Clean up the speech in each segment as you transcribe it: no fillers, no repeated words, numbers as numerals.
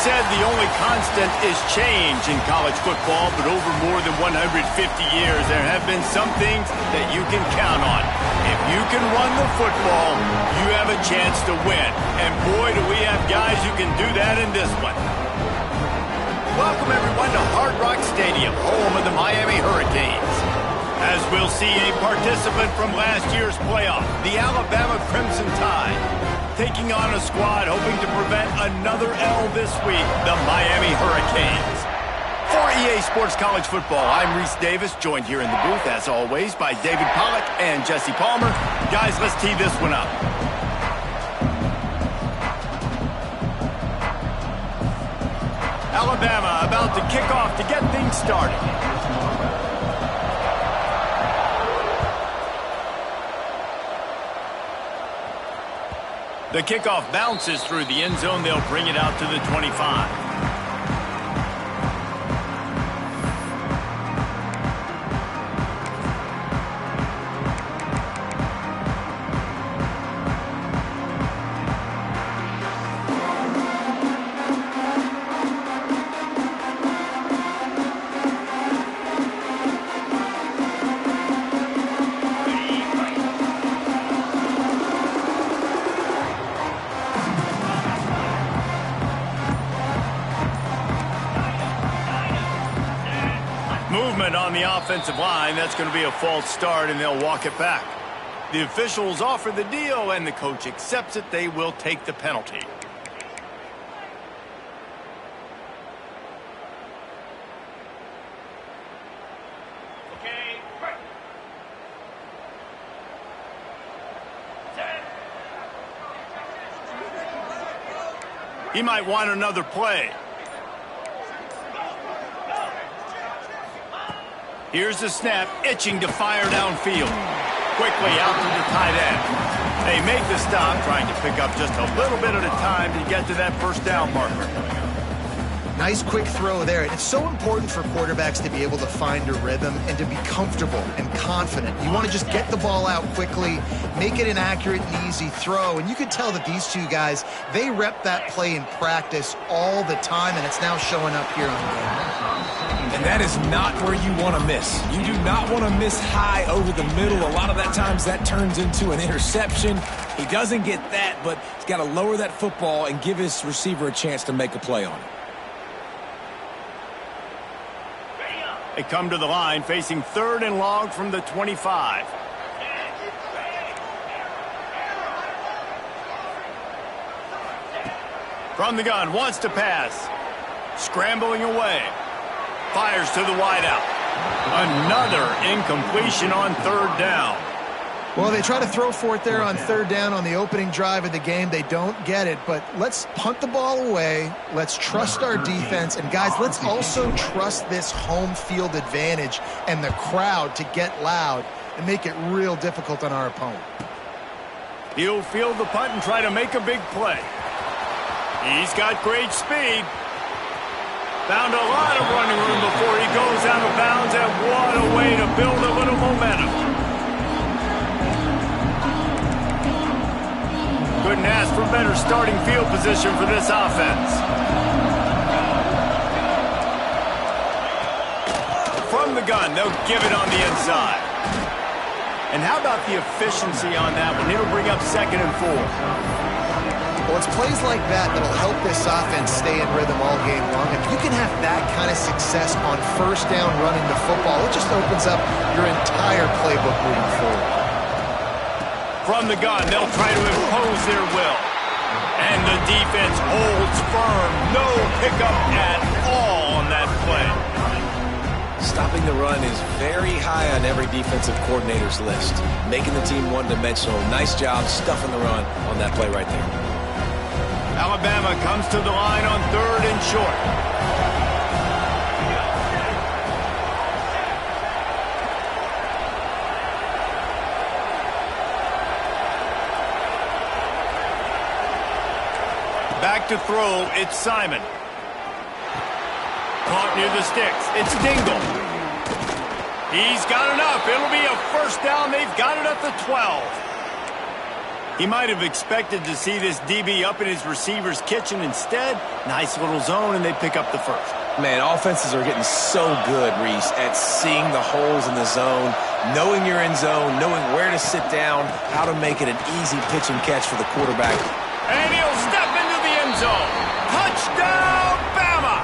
said the only constant is change in college football, but over more than 150 years, there have been some things that you can count on. If you can run the football, you have a chance to win. And boy, do we have guys who can do that in this one. Welcome, everyone, to Hard Rock Stadium, home of the Miami Hurricanes. As we'll see a participant from last year's playoff, the Alabama Crimson Tide, taking on a squad hoping to prevent another L this week, the Miami Hurricanes. For EA Sports College Football, I'm Reese Davis, joined here in the booth, as always, by David Pollack and Jesse Palmer. Guys, let's tee this one up. Alabama about to kick off to get things started. The kickoff bounces through the end zone. They'll bring it out to the 25. Movement on the offensive line. That's going to be a false start, and they'll walk it back. The officials offer the deal, and the coach accepts it. They will take the penalty. He might want another play. Here's the snap, itching to fire downfield. Quickly out to the tight end. They make the stop, trying to pick up just a little bit at a time to get to that first down marker. Nice quick throw there. It's so important for quarterbacks to be able to find a rhythm and to be comfortable and confident. You want to just get the ball out quickly, make it an accurate and easy throw. And you can tell that these two guys, they rep that play in practice all the time, and it's now showing up here on the game. And that is not where you want to miss. You do not want to miss high over the middle. A lot of that times that turns into an interception. He doesn't get that, but he's got to lower that football and give his receiver a chance to make a play on it. They come to the line facing 3rd and long from the 25. From the gun, wants to pass. Scrambling away. Fires to the wideout. Another incompletion on 3rd down. Well, they try to throw for it there on 3rd down on the opening drive of the game. They don't get it, but let's punt the ball away. Let's trust our defense. And, guys, let's also trust this home field advantage and the crowd to get loud and make it real difficult on our opponent. He'll field the punt and try to make a big play. He's got great speed. Found a lot of running room before he goes out of bounds, and what a way to build a little momentum. Couldn't ask for better starting field position for this offense. From the gun, they'll give it on the inside. And how about the efficiency on that one? It'll bring up 2nd and 4. Well, it's plays like that that'll help this offense stay in rhythm all game long. If you can have that kind of success on 1st down running the football, it just opens up your entire playbook moving forward. From the gun, they'll try to impose their will. And the defense holds firm. No pickup at all on that play. Stopping the run is very high on every defensive coordinator's list. Making the team one-dimensional. Nice job stuffing the run on that play right there. Alabama comes to the line on 3rd and short. Back to throw, it's Simon. Caught near the sticks, it's Dingle. He's got enough, it'll be a 1st down, they've got it at the 12. He might have expected to see this DB up in his receiver's kitchen. Instead, nice little zone, and they pick up the first. Man, offenses are getting so good, Reese, at seeing the holes in the zone, knowing you're in zone, knowing where to sit down, how to make it an easy pitch and catch for the quarterback. And he'll step into the end zone. Touchdown, Bama!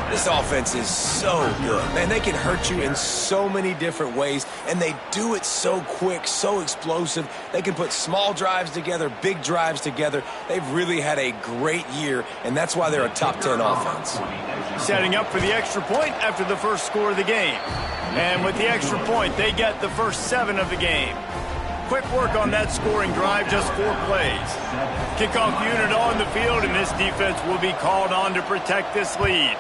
This offense is so good. Man, they can hurt you in so many different ways, and they do it so quick, so explosive. They can put small drives together, big drives together. They've really had a great year, and that's why they're a top 10 offense. Setting up for the extra point after the first score of the game. And with the extra point, they get the first 7 of the game. Quick work on that scoring drive, just 4 plays. Kickoff unit on the field, and this defense will be called on to protect this lead.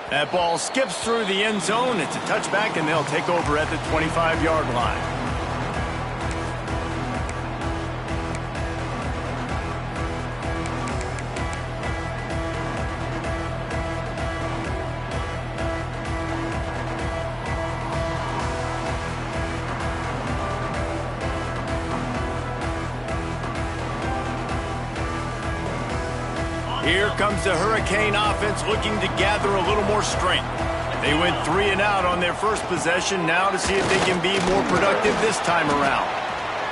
That ball skips through the end zone. It's a touchback, and they'll take over at the 25-yard line. Here comes the Hurricane offense looking to gather a little more strength. They went 3 and out on their first possession, now to see if they can be more productive this time around.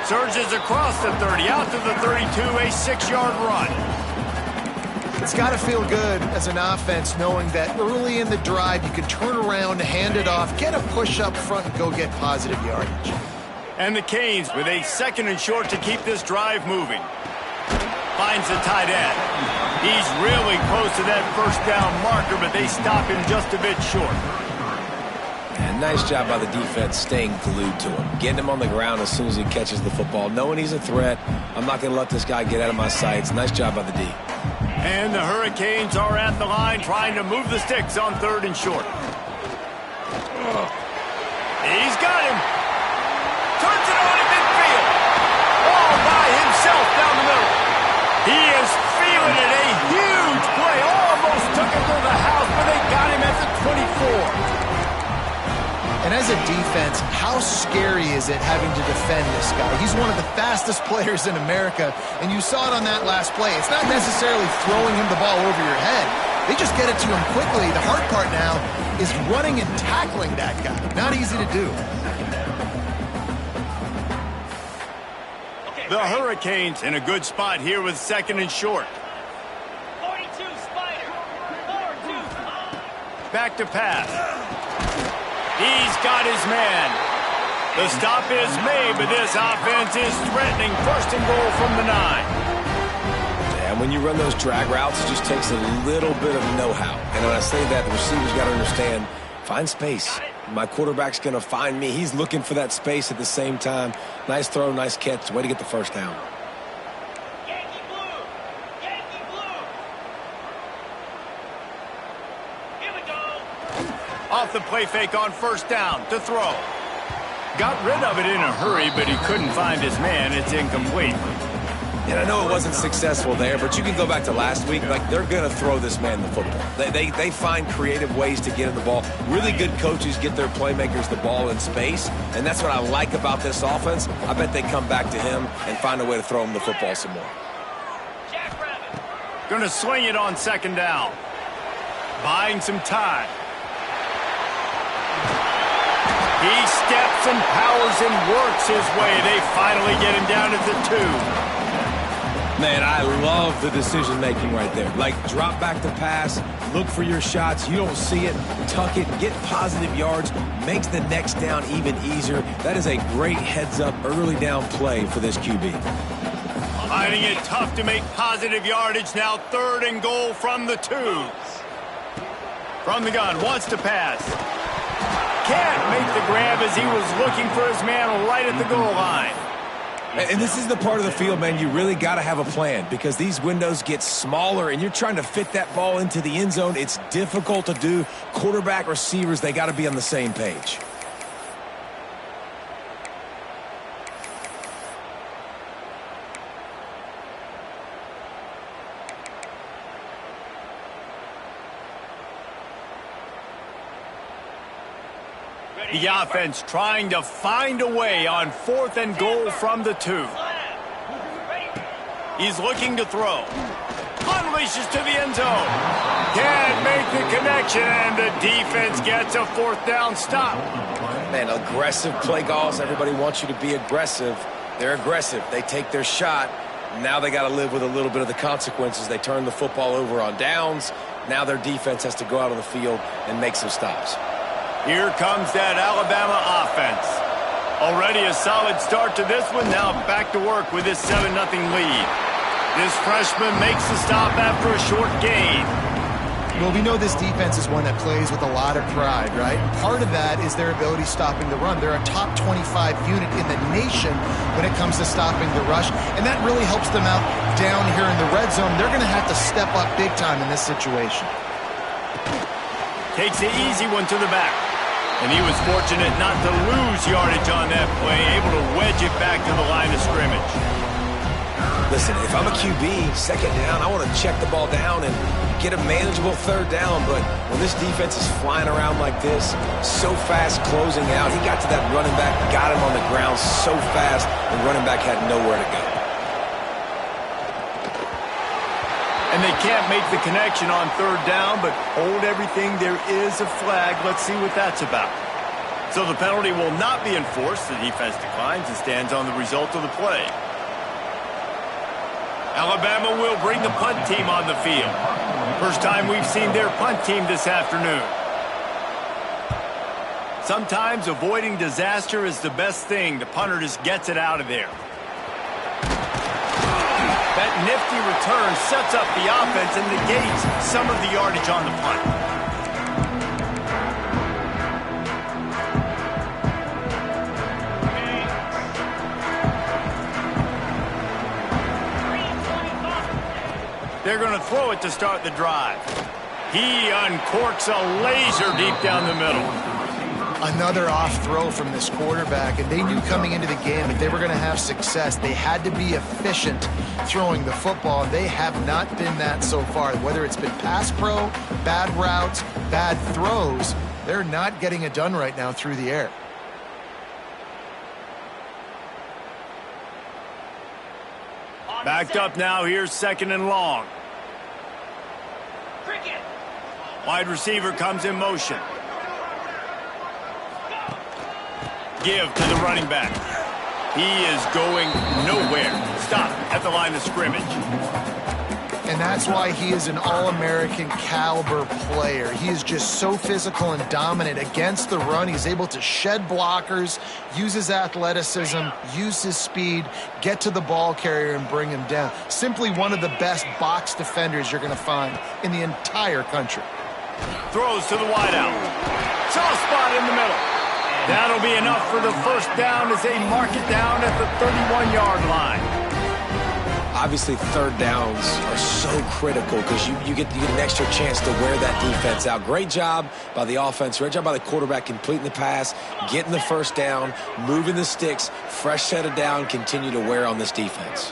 Surges across the 30, out to the 32, a 6-yard run. It's got to feel good as an offense knowing that early in the drive you can turn around, hand it off, get a push up front, and go get positive yardage. And the Canes with a 2nd and short to keep this drive moving. Finds the tight end. He's really close to that first down marker, but they stop him just a bit short. And nice job by the defense staying glued to him, getting him on the ground as soon as he catches the football, knowing he's a threat. I'm not going to let this guy get out of my sights. Nice job by the D. And the Hurricanes are at the line trying to move the sticks on 3rd and short. He's got him. Turns it on in midfield. All by himself down the middle. He is feeling it. A huge play. Almost took him to the house, but they got him at the 24. And as a defense, how scary is it having to defend this guy? He's one of the fastest players in America, and you saw it on that last play. It's not necessarily throwing him the ball over your head. They just get it to him quickly. The hard part now is running and tackling that guy. Not easy to do. The Hurricanes in a good spot here with 2nd and short. 42 Spider. 4-2. Back to pass. He's got his man. The stop is made, but this offense is threatening. 1st and goal from the 9. And when you run those drag routes, it just takes a little bit of know-how. And when I say that, the receivers got to understand, find space. My quarterback's going to find me. He's looking for that space at the same time. Nice throw, nice catch. Way to get the first down. Yankee blue. Yankee blue. Here we go. Off the play fake on 1st down to throw. Got rid of it in a hurry, but he couldn't find his man. It's incomplete. And I know it wasn't successful there, but you can go back to last week. Like, they're going to throw this man the football. They find creative ways to get in the ball. Really good coaches get their playmakers the ball in space, and that's what I like about this offense. I bet they come back to him and find a way to throw him the football some more. Jackrabbit. Going to swing it on 2nd down. Buying some time. He steps and powers and works his way. They finally get him down at the 2. Man, I love the decision-making right there. Like, drop back to pass, look for your shots. You don't see it, tuck it, get positive yards, makes the next down even easier. That is a great heads-up early down play for this QB. Finding it tough to make positive yardage now. 3rd and goal from the 2. From the gun, wants to pass. Can't make the grab as he was looking for his man right at the goal line. And this is the part of the field, man, you really got to have a plan because these windows get smaller and you're trying to fit that ball into the end zone. It's difficult to do. Quarterback, receivers, they got to be on the same page. The offense trying to find a way on 4th and goal from the 2. He's looking to throw. Unleashes to the end zone. Can't make the connection, and the defense gets a 4th down stop. Man, aggressive play calls. Everybody wants you to be aggressive. They're aggressive. They take their shot. Now they got to live with a little bit of the consequences. They turn the football over on downs. Now their defense has to go out on the field and make some stops. Here comes that Alabama offense. Already a solid start to this one. Now back to work with this 7-0 lead. This freshman makes the stop after a short gain. Well, we know this defense is one that plays with a lot of pride, right? And part of that is their ability stopping the run. They're a top 25 unit in the nation when it comes to stopping the rush, and that really helps them out down here in the red zone. They're going to have to step up big time in this situation. Takes the easy one to the back. And he was fortunate not to lose yardage on that play, able to wedge it back to the line of scrimmage. Listen, if I'm a QB, 2nd down, I want to check the ball down and get a manageable 3rd down. But when this defense is flying around like this, so fast closing out, he got to that running back, got him on the ground so fast, the running back had nowhere to go. And they can't make the connection on 3rd down, but hold everything. There is a flag. Let's see what that's about. So the penalty will not be enforced. The defense declines and stands on the result of the play. Alabama will bring the punt team on the field. First time we've seen their punt team this afternoon. Sometimes avoiding disaster is the best thing. The punter just gets it out of there. That nifty return sets up the offense and negates some of the yardage on the punt. They're going to throw it to start the drive. He uncorks a laser deep down the middle. Another off throw from this quarterback, and they knew coming into the game that they were going to have success. They had to be efficient throwing the football, and they have not been that so far. Whether it's been pass pro, bad routes, bad throws, they're not getting it done right now through the air. Backed up now, here's 2nd and long. Wide receiver comes in motion. Give to the running back. He is going nowhere. Stop at the line of scrimmage. And that's why he is an All-American caliber player. He is just so physical and dominant against the run. He's able to shed blockers, use his athleticism, use his speed, get to the ball carrier and bring him down. Simply one of the best box defenders you're going to find in the entire country. Throws to the wideout. Soft spot in the middle. That'll be enough for the 1st down as they mark it down at the 31-yard line. Obviously, 3rd downs are so critical because you get an extra chance to wear that defense out. Great job by the offense. Great job by the quarterback completing the pass, getting the 1st down, moving the sticks, fresh set of down, continue to wear on this defense.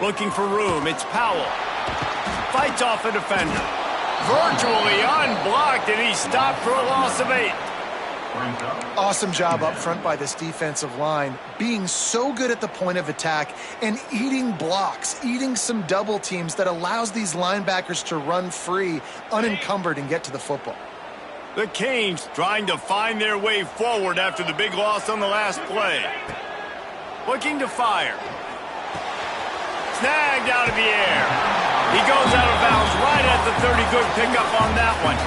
Looking for room. It's Powell. Fights off a defender. Virtually unblocked, and he stopped for a loss of 8. Awesome job up front by this defensive line, being so good at the point of attack and eating blocks, eating some double teams that allows these linebackers to run free, unencumbered, and get to the football. The Canes trying to find their way forward after the big loss on the last play. Looking to fire. Snagged out of the air. He goes out of bounds right at the 30. Good pickup on that one.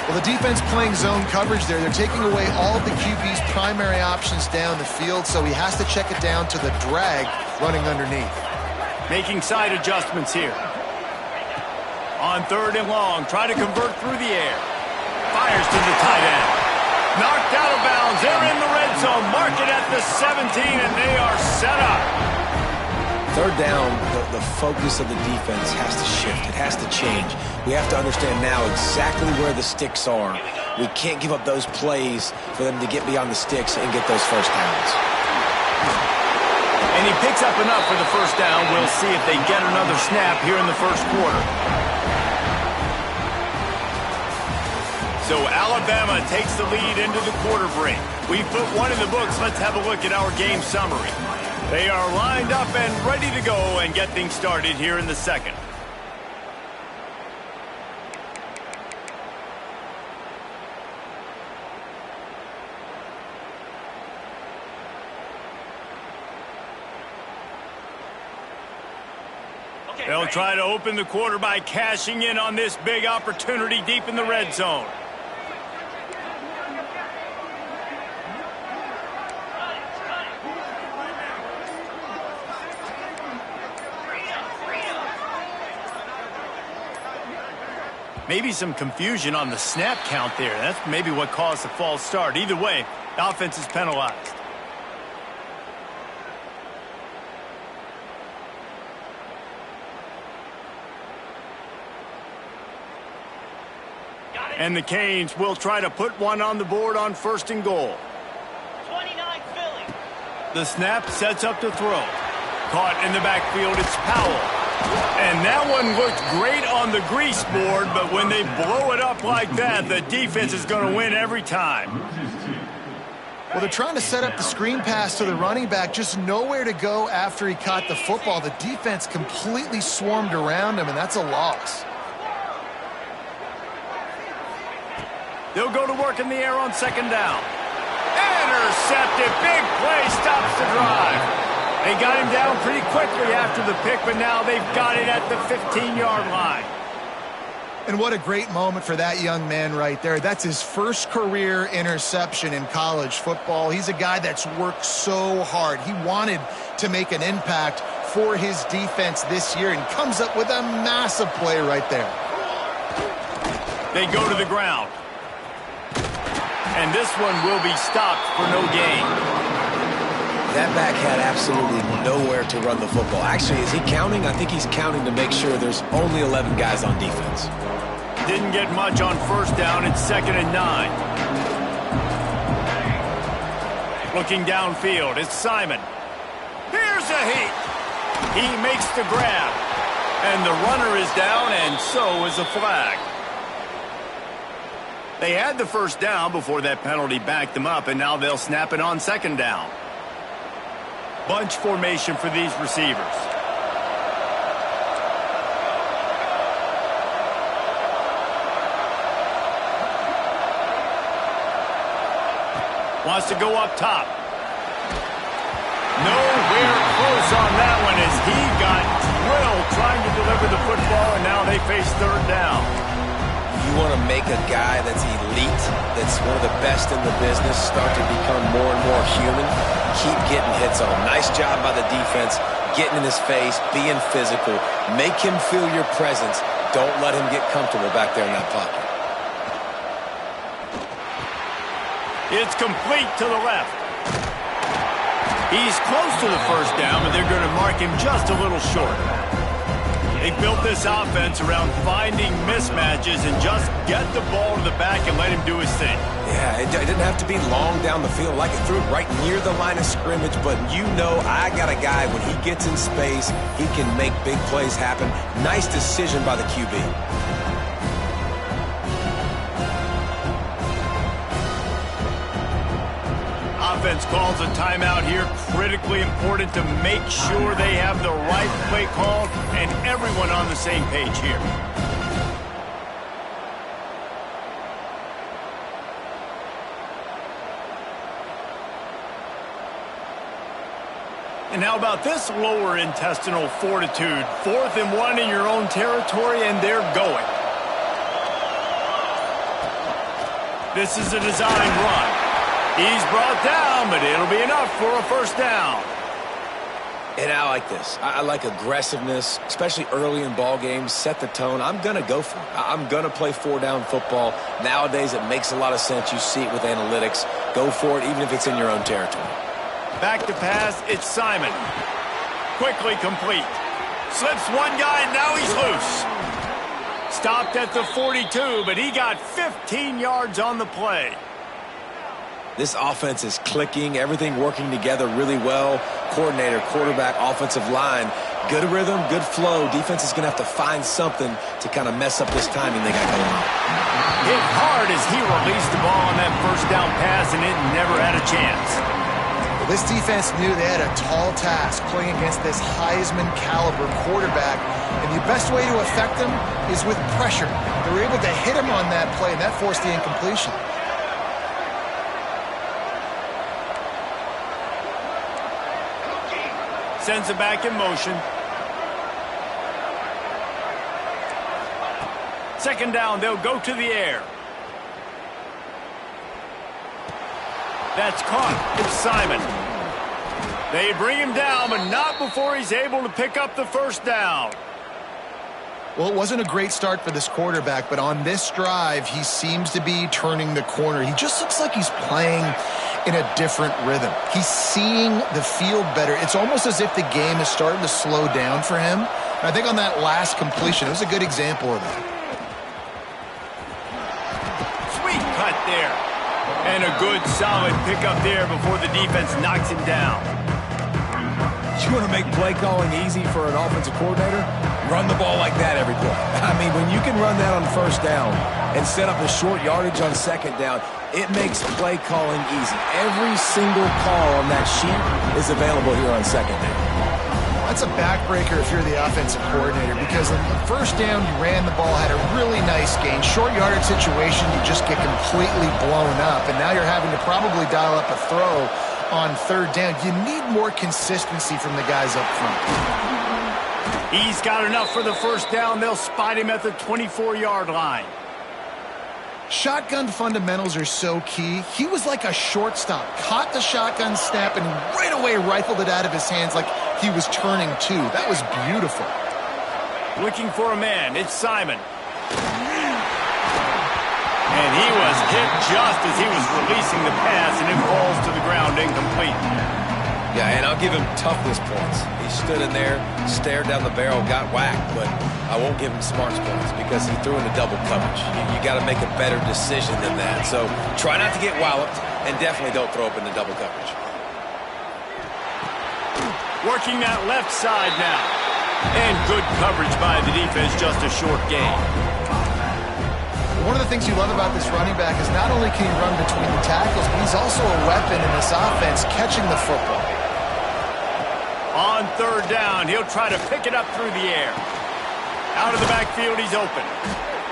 Well, the defense playing zone coverage there. They're taking away all of the QB's primary options down the field, so he has to check it down to the drag running underneath. Making side adjustments here. On 3rd and long, try to convert through the air. Fires to the tight end. Knocked out of bounds. They're in the red zone. Mark it at the 17, and they are set up. 3rd down, the focus of the defense has to shift. It has to change. We have to understand now exactly where the sticks are. We can't give up those plays for them to get beyond the sticks and get those 1st downs. And he picks up enough for the first down. We'll see if they get another snap here in the first quarter. So Alabama takes the lead into the quarter break. We put one in the books. Let's have a look at our game summary. They are lined up and ready to go and get things started here in the second. They'll try to open the quarter by cashing in on this big opportunity deep in the red zone. Maybe some confusion on the snap count there. That's maybe what caused the false start. Either way, the offense is penalized. And the Canes will try to put one on the board on first and goal. 29 Philly. The snap sets up the throw. Caught in the backfield, it's Powell. And that one looked great on the grease board, but when they blow it up like that, the defense is going to win every time. Well, they're trying to set up the screen pass to the running back, just nowhere to go after he caught the football. The defense completely swarmed around him, and that's a loss. They'll go to work in the air on second down. Intercepted. Big play stops the drive. They got him down pretty quickly after the pick, but now they've got it at the 15-yard line. And what a great moment for that young man right there. That's his first career interception in college football. He's a guy that's worked so hard. He wanted to make an impact for his defense this year and comes up with a massive play right there. They go to the ground. And this one will be stopped for no gain. That back had absolutely nowhere to run the football. Actually, is he counting? I think he's counting to make sure there's only 11 guys on defense. Didn't get much on first down. It's 2nd and 9. Looking downfield, it's Simon. Here's a heat. He makes the grab. And the runner is down, and so is a flag. They had the first down before that penalty backed them up, and now they'll snap it on second down. Bunch formation for these receivers. Wants to go up top. Nowhere close on that one as he got drilled trying to deliver the football, and now they face third down. You want to make a guy that's elite, that's one of the best in the business, start to become more and more human. Keep getting hits on him. Nice job by the defense, getting in his face, being physical. Make him feel your presence. Don't let him get comfortable back there in that pocket. It's complete to the left. He's close to the first down, but they're going to mark him just a little short. They built this offense around finding mismatches and just get the ball to the back and let him do his thing. Yeah, it didn't have to be long down the field. Like it threw it right near the line of scrimmage, but you know I got a guy, when he gets in space, he can make big plays happen. Nice decision by the QB. Offense calls a timeout here. Critically important to make sure they have the right play called and everyone on the same page here. And how about this lower intestinal fortitude? 4th and 1 in your own territory, and they're going. This is a design run. He's brought down, but it'll be enough for a first down. And I like this. I like aggressiveness, especially early in ball games. Set the tone. I'm going to go for it. I'm going to play 4-down football. Nowadays, it makes a lot of sense. You see it with analytics. Go for it, even if it's in your own territory. Back to pass, it's Simon. Quickly complete. Slips one guy, and now he's loose. Stopped at the 42, but he got 15 yards on the play. This offense is clicking, everything working together really well. Coordinator, quarterback, offensive line, good rhythm, good flow. Defense is going to have to find something to kind of mess up this timing they got going on. Hit hard as he released the ball on that first down pass, and it never had a chance. Well, this defense knew they had a tall task playing against this Heisman caliber quarterback, and the best way to affect him is with pressure. They were able to hit him on that play, and that forced the incompletion. Sends it back in motion. Second down, they'll go to the air. That's caught. It's Simon. They bring him down, but not before he's able to pick up the first down. Well, it wasn't a great start for this quarterback, but on this drive, he seems to be turning the corner. He just looks like he's playing in a different rhythm. He's seeing the field better. It's almost as if the game is starting to slow down for him. And I think on that last completion, it was a good example of that. Sweet cut there. And a good, solid pickup there before the defense knocks him down. You want to make play calling easy for an offensive coordinator? Run the ball like that every play. I mean, when you can run that on first down and set up a short yardage on second down, it makes play calling easy. Every single call on that sheet is available here on second down. That's a backbreaker if you're the offensive coordinator, because on the first down, you ran the ball, had a really nice gain. Short yardage situation, you just get completely blown up, and now you're having to probably dial up a throw on third down. You need more consistency from the guys up front. He's got enough for the first down. They'll spot him at the 24-yard line. Shotgun fundamentals are so key. He was like a shortstop, caught the shotgun snap and right away rifled it out of his hands like he was turning two. That was beautiful. Looking for a man. It's Simon. And he was hit just as he was releasing the pass, and it falls to the ground incomplete. Yeah, and I'll give him toughness points. He stood in there, stared down the barrel, got whacked, but I won't give him smarts points because he threw into double coverage. You got to make a better decision than that. So try not to get walloped, and definitely don't throw up into double coverage. Working that left side now. And good coverage by the defense, just a short gain. One of the things you love about this running back is not only can he run between the tackles, but he's also a weapon in this offense catching the football. On third down, he'll try to pick it up through the air. Out of the backfield, he's open.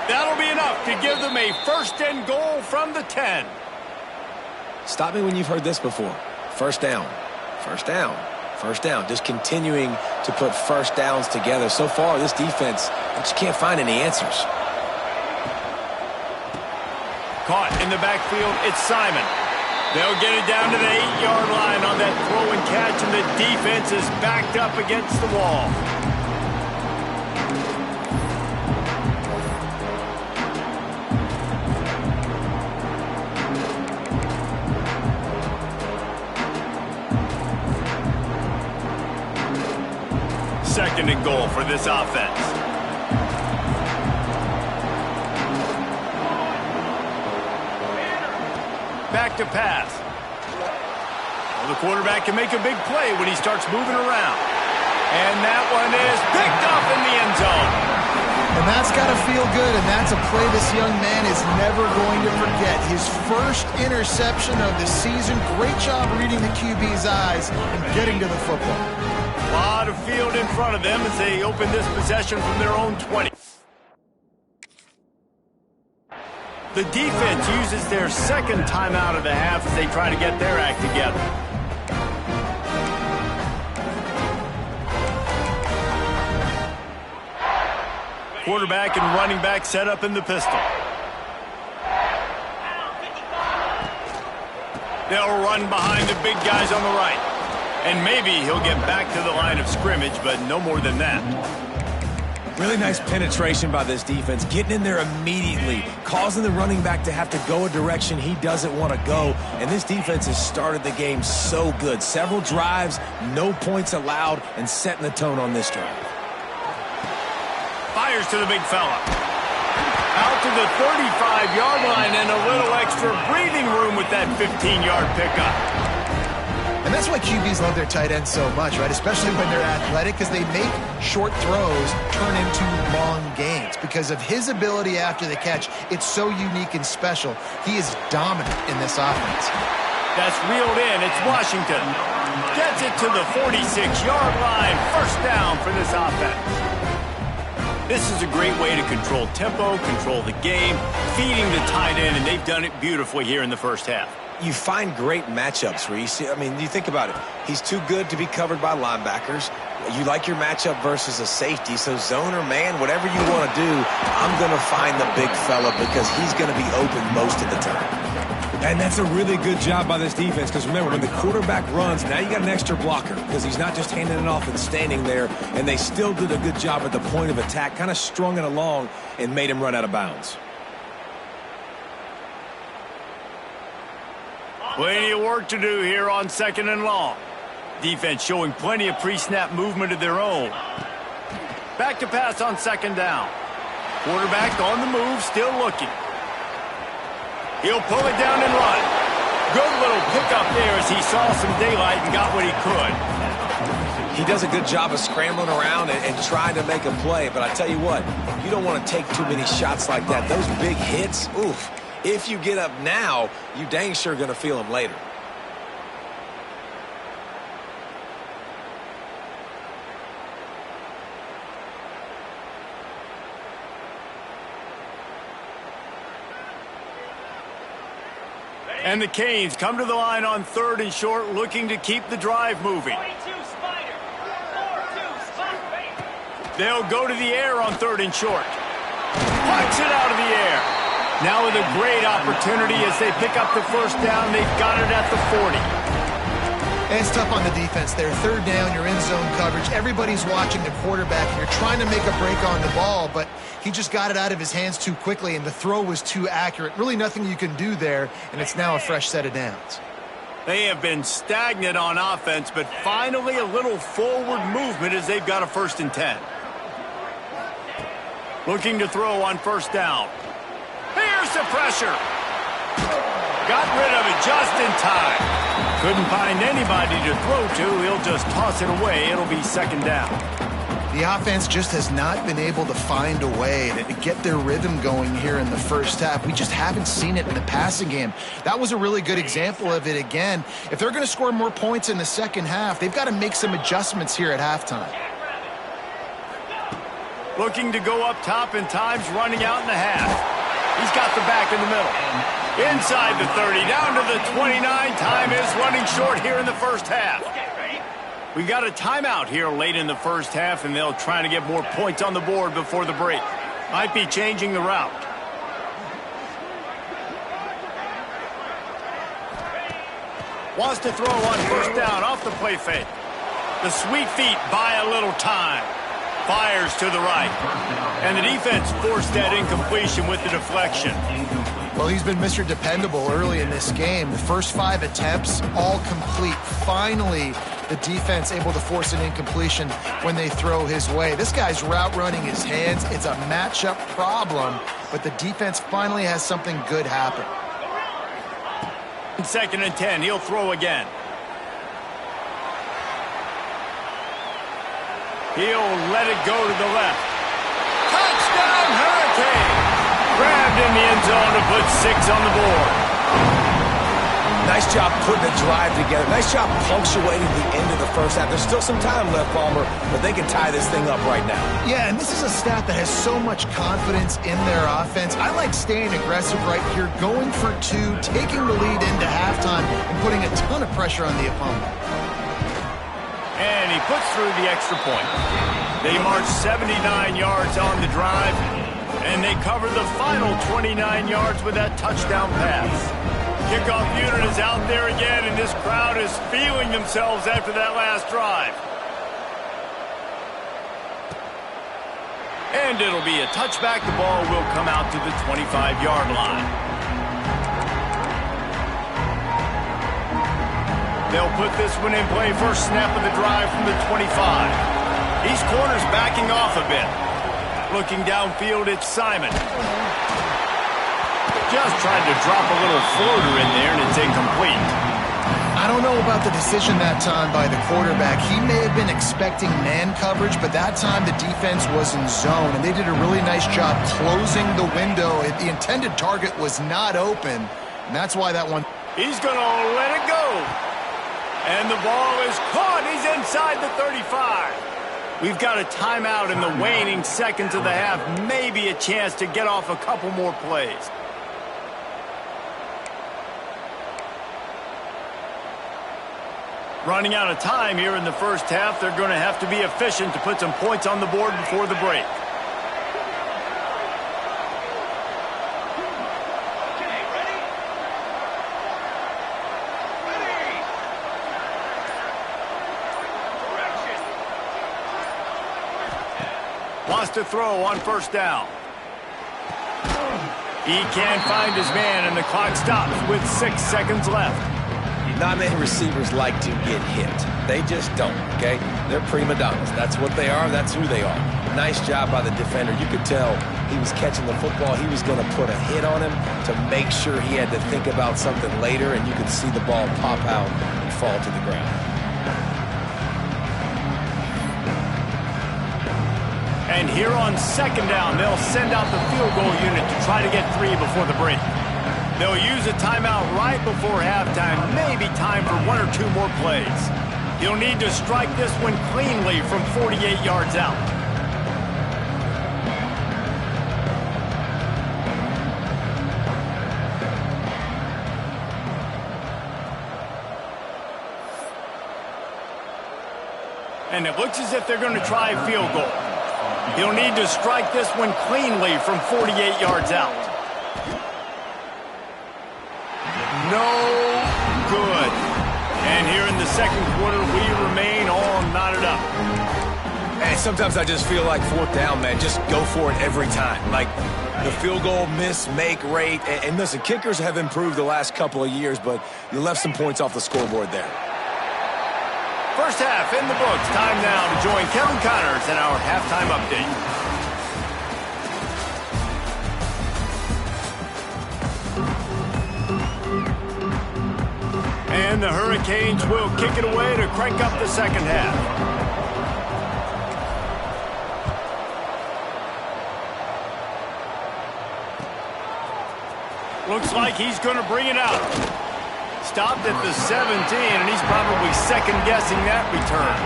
That'll be enough to give them a first and goal from the 10. Stop me when you've heard this before. First down, first down, first down. Just continuing to put first downs together. So far, this defense, I just can't find any answers. Caught in the backfield, it's Simon. They'll get it down to the 8-yard line on that throw and catch, and the defense is backed up against the wall. Second and goal for this offense. Back to pass. Well, the quarterback can make a big play when he starts moving around. And that one is picked up in the end zone. And that's got to feel good, and that's a play this young man is never going to forget. His first interception of the season. Great job reading the QB's eyes and getting to the football. A lot of field in front of them as they open this possession from their own 20. The defense uses their second timeout of the half as they try to get their act together. Quarterback and running back set up in the pistol. They'll run behind the big guys on the right. And maybe he'll get back to the line of scrimmage, but no more than that. Really nice penetration by this defense, getting in there immediately, causing the running back to have to go a direction he doesn't want to go. And this defense has started the game so good. Several drives, no points allowed, and setting the tone on this drive. Fires to the big fella. Out to the 35-yard line and a little extra breathing room with that 15-yard pickup. And that's why QBs love their tight ends so much, right? Especially when they're athletic, because they make short throws turn into long gains. Because of his ability after the catch, it's so unique and special. He is dominant in this offense. That's reeled in. It's Washington. Gets it to the 46-yard line. First down for this offense. This is a great way to control tempo, control the game, feeding the tight end, and they've done it beautifully here in the first half. You find great matchups, Reese. I mean, you think about it. He's too good to be covered by linebackers. You like your matchup versus a safety, so zone or man, whatever you want to do, I'm going to find the big fella because he's going to be open most of the time. And that's a really good job by this defense because, remember, when the quarterback runs, now you got an extra blocker because he's not just handing it off and standing there, and they still did a good job at the point of attack, kind of strung it along and made him run out of bounds. Plenty of work to do here on 2nd and long. Defense showing plenty of pre-snap movement of their own. Back to pass on 2nd down. Quarterback on the move, still looking. He'll pull it down and run. Good little pickup there as he saw some daylight and got what he could. He does a good job of scrambling around and trying to make a play, but I tell you what, you don't want to take too many shots like that. Those big hits, oof. If you get up now, you dang sure going to feel them later. And the Canes come to the line on 3rd and short, looking to keep the drive moving. 22 Spider. 4-2 Spider. They'll go to the air on 3rd and short. Punch it out of the air. Now with a great opportunity as they pick up the first down, they've got it at the 40. And it's tough on the defense there. 3rd down, you're in zone coverage. Everybody's watching the quarterback, and you're trying to make a break on the ball, but he just got it out of his hands too quickly, and the throw was too accurate. Really nothing you can do there, and it's now a fresh set of downs. They have been stagnant on offense, but finally a little forward movement as they've got a 1st and 10. Looking to throw on 1st down. Here's the pressure. Got rid of it just in time. Couldn't find anybody to throw to. He'll just toss it away. It'll be 2nd down. The offense just has not been able to find a way to get their rhythm going here in the first half. We just haven't seen it in the passing game. That was a really good example of it again. If they're going to score more points in the second half, they've got to make some adjustments here at halftime. Looking to go up top and time's running out in the half. He's got the back in the middle. Inside the 30, down to the 29. Time is running short here in the first half. We got a timeout here late in the first half, and they'll try to get more points on the board before the break. Might be changing the route. Wants to throw on 1st down off the play fake. The sweet feet buy a little time. Fires to the right. And the defense forced that incompletion with the deflection. Well, he's been Mr. Dependable early in this game. The first 5 attempts, all complete. Finally, the defense able to force an incompletion when they throw his way. This guy's route running his hands. It's a matchup problem, but the defense finally has something good happen. 2nd and 10, he'll throw again. He'll let it go to the left. Touchdown, Hurricane! Grabbed in the end zone to put 6 on the board. Nice job putting the drive together. Nice job punctuating the end of the first half. There's still some time left, Palmer, but they can tie this thing up right now. Yeah, and this is a staff that has so much confidence in their offense. I like staying aggressive right here, going for 2, taking the lead into halftime, and putting a ton of pressure on the opponent. And he puts through the extra point. They march 79 yards on the drive, and they cover the final 29 yards with that touchdown pass. Kickoff unit is out there again, and this crowd is feeling themselves after that last drive. And it'll be a touchback. The ball will come out to the 25-yard line. They'll put this one in play. First snap of the drive from the 25. These corners backing off a bit. Looking downfield, it's Simon. Just tried to drop a little floater in there, and it's incomplete. I don't know about the decision that time by the quarterback. He may have been expecting man coverage, but that time the defense was in zone, and they did a really nice job closing the window. The intended target was not open, and that's why that one... He's going to let it go. And the ball is caught. He's inside the 35. We've got a timeout in the waning seconds of the half. Maybe a chance to get off a couple more plays. Running out of time here in the first half. They're going to have to be efficient to put some points on the board before the break. Wants to throw on first down. He can't find his man, and the clock stops with 6 seconds left. Not many receivers like to get hit. They just don't, okay? They're prima donnas. That's what they are. That's who they are. Nice job by the defender. You could tell he was catching the football. He was going to put a hit on him to make sure he had to think about something later, and you could see the ball pop out and fall to the ground. And here on second down, they'll send out the field goal unit to try to get 3 before the break. They'll use a timeout right before halftime, maybe time for 1 or 2 more plays. He'll need to strike this one cleanly from 48 yards out. And it looks as if they're going to try a field goal. He'll need to strike this one cleanly from 48 yards out. No good. And here in the second quarter, we remain all knotted up. And sometimes I just feel like fourth down, man. Just go for it every time. Like the field goal miss-make rate. And listen, kickers have improved the last couple of years, but you left some points off the scoreboard there. First half in the books. Time now to join Kevin Connors in our halftime update. And the Hurricanes will kick it away to crank up the second half. Looks like he's going to bring it out. Stopped at the 17, and he's probably second-guessing that return.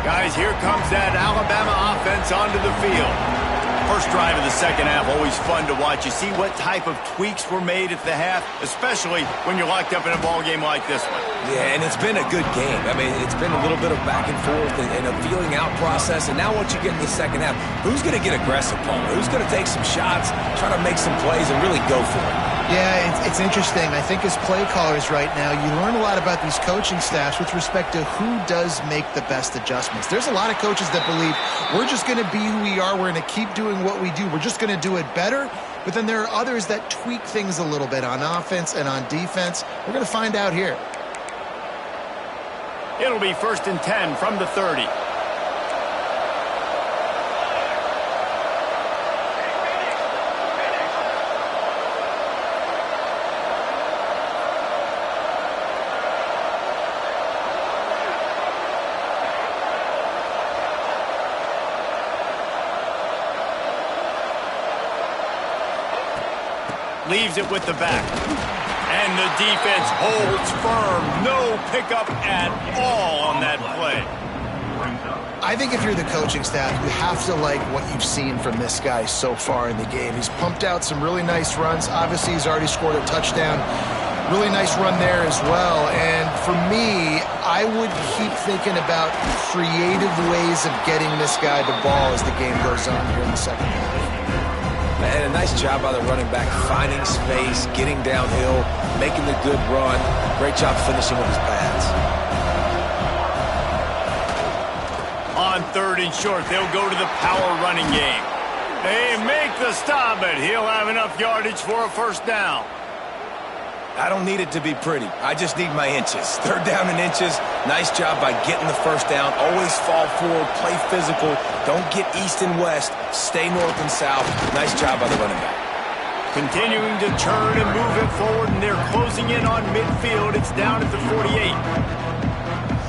Guys, here comes that Alabama offense onto the field. First drive of the second half, always fun to watch. You see what type of tweaks were made at the half, especially when you're locked up in a ball game like this one. Yeah, and it's been a good game. I mean, it's been a little bit of back and forth and a feeling out process. And now what you get in the second half, who's going to get aggressive, Paul? Who's going to take some shots, try to make some plays, and really go for it? Yeah, it's interesting. I think as play callers right now, you learn a lot about these coaching staffs with respect to who does make the best adjustments. There's a lot of coaches that believe we're just going to be who we are. We're going to keep doing what we do. We're just going to do it better. But then there are others that tweak things a little bit on offense and on defense. We're going to find out here. It'll be 1st and 10 from the 30. Leaves it with the back. And the defense holds firm. No pickup at all on that play. I think if you're the coaching staff, you have to like what you've seen from this guy so far in the game. He's pumped out some really nice runs. Obviously, he's already scored a touchdown. Really nice run there as well. And for me, I would keep thinking about creative ways of getting this guy the ball as the game goes on here in the second half. And a nice job by the running back, finding space, getting downhill, making the good run. Great job finishing with his pads. On 3rd and short, they'll go to the power running game. They make the stop, but he'll have enough yardage for a first down. I don't need it to be pretty. I just need my inches. Third down and inches. Nice job by getting the first down. Always fall forward, play physical. Don't get east and west. Stay north and south. Nice job by the running back. Continuing to turn and move it forward, and they're closing in on midfield. It's down at the 48.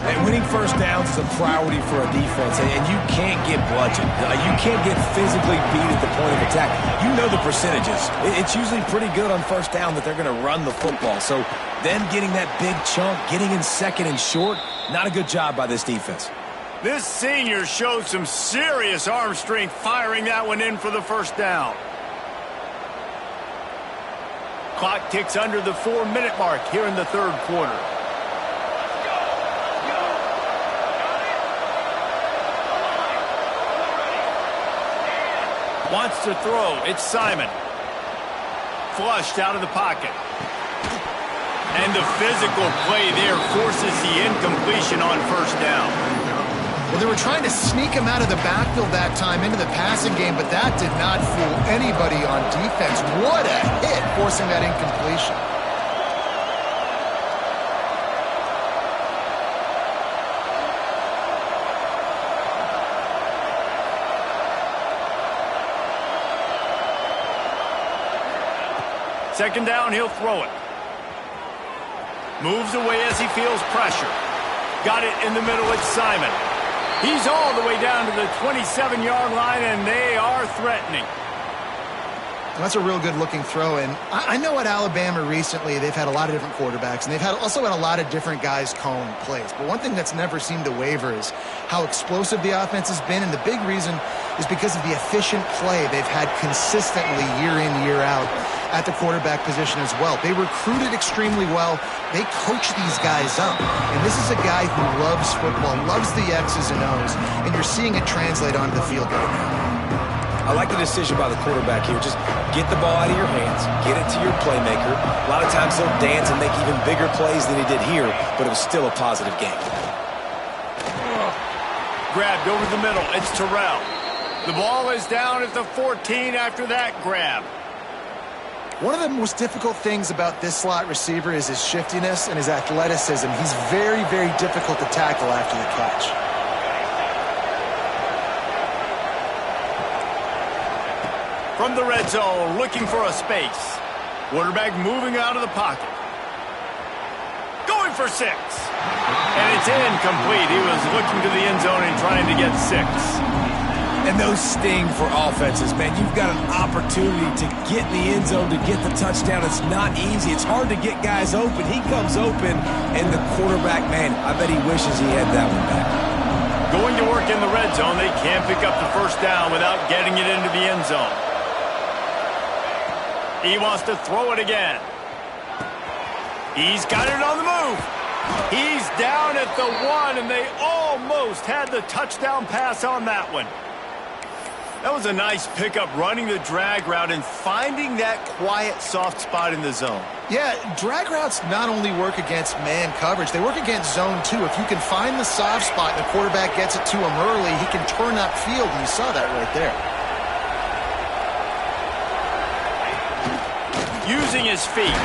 And winning first downs is a priority for a defense, and you can't get bludgeoned. You can't get physically beat at the point of attack. You know the percentages. It's usually pretty good on first down that they're going to run the football. So them getting that big chunk, getting in second and short, not a good job by this defense. This senior showed some serious arm strength firing that one in for the first down. Clock ticks under the 4-minute mark here in the third quarter. Wants to throw. It's Simon. Flushed out of the pocket. And the physical play there forces the incompletion on first down. Well, they were trying to sneak him out of the backfield that time into the passing game, but that did not fool anybody on defense. What a hit, forcing that incompletion. Second down, he'll throw it. Moves away as he feels pressure. Got it in the middle, it's Simon. He's all the way down to the 27-yard line, and they are threatening. That's a real good-looking throw. And I know at Alabama recently they've had a lot of different quarterbacks, and they've also had a lot of different guys calling plays. But one thing that's never seemed to waver is how explosive the offense has been, and the big reason is because of the efficient play they've had consistently year in, year out at the quarterback position as well. They recruited extremely well. They coach these guys up. And this is a guy who loves football, loves the X's and O's, and you're seeing it translate onto the field right now. I like the decision by the quarterback here. Just get the ball out of your hands, get it to your playmaker. A lot of times he'll dance and make even bigger plays than he did here, but it was still a positive game. Grabbed over the middle. It's Terrell. The ball is down at the 14 after that grab. One of the most difficult things about this slot receiver is his shiftiness and his athleticism. He's very, very difficult to tackle after the catch. From the red zone, looking for a space. Quarterback moving out of the pocket. Going for 6. And it's incomplete. He was looking to the end zone and trying to get 6. And those sting for offenses, man. You've got an opportunity to get in the end zone, to get the touchdown. It's not easy. It's hard to get guys open. He comes open, and the quarterback, man, I bet he wishes he had that one back. Going to work in the red zone. They can't pick up the first down without getting it into the end zone. He wants to throw it again. He's got it on the move. He's down at the 1, and they almost had the touchdown pass on that one. That was a nice pickup, running the drag route and finding that quiet, soft spot in the zone. Yeah, drag routes not only work against man coverage, they work against zone too. If you can find the soft spot and the quarterback gets it to him early, he can turn that field, and you saw that right there. Using his feet.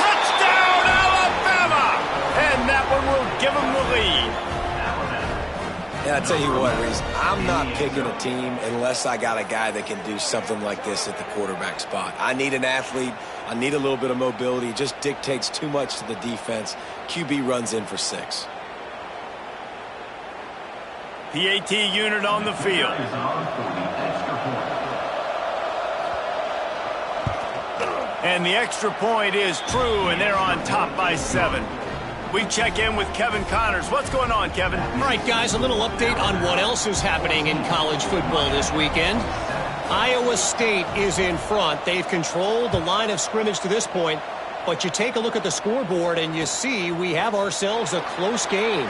Touchdown, Alabama! And that one will give him the lead. And I tell you what, Reese, I'm not picking a team unless I got a guy that can do something like this at the quarterback spot. I need an athlete. I need a little bit of mobility. It just dictates too much to the defense. QB runs in for 6. PAT unit on the field. And the extra point is true, and they're on top by 7. We check in with Kevin Connors. What's going on, Kevin? All right, guys, a little update on what else is happening in college football this weekend. Iowa State is in front. They've controlled the line of scrimmage to this point, but you take a look at the scoreboard and you see we have ourselves a close game.